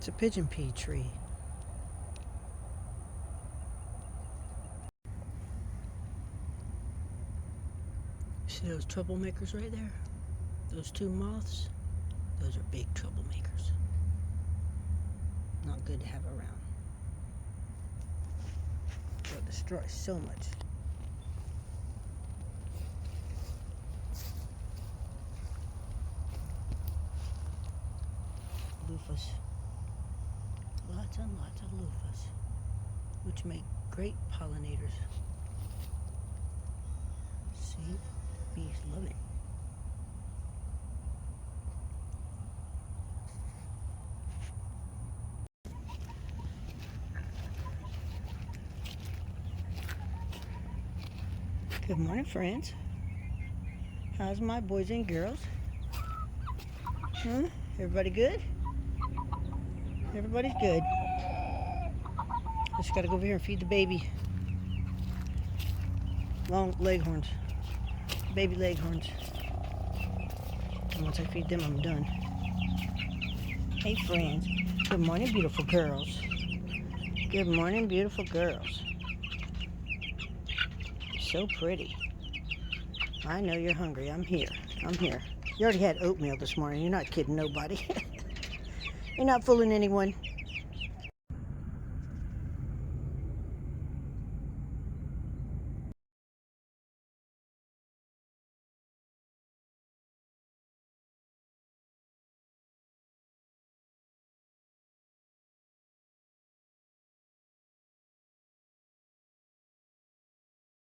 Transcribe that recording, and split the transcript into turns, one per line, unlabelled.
It's a pigeon pea tree. See those troublemakers right there? Those two moths? Those are big troublemakers. Not good to have around. They'll destroy so much. Loofahs. Lots and lots of loofahs, which make great pollinators. See? Bees love it. Good morning, friends. How's my boys and girls? Huh? Everybody good? Everybody's good. Just gotta go over here and feed the baby. Long leghorns. Baby leghorns. And once I feed them, I'm done. Hey, friends. Good morning, beautiful girls. Good morning, beautiful girls. So pretty. I know you're hungry. I'm here. I'm here. You already had oatmeal this morning. You're not kidding nobody. You're not fooling anyone.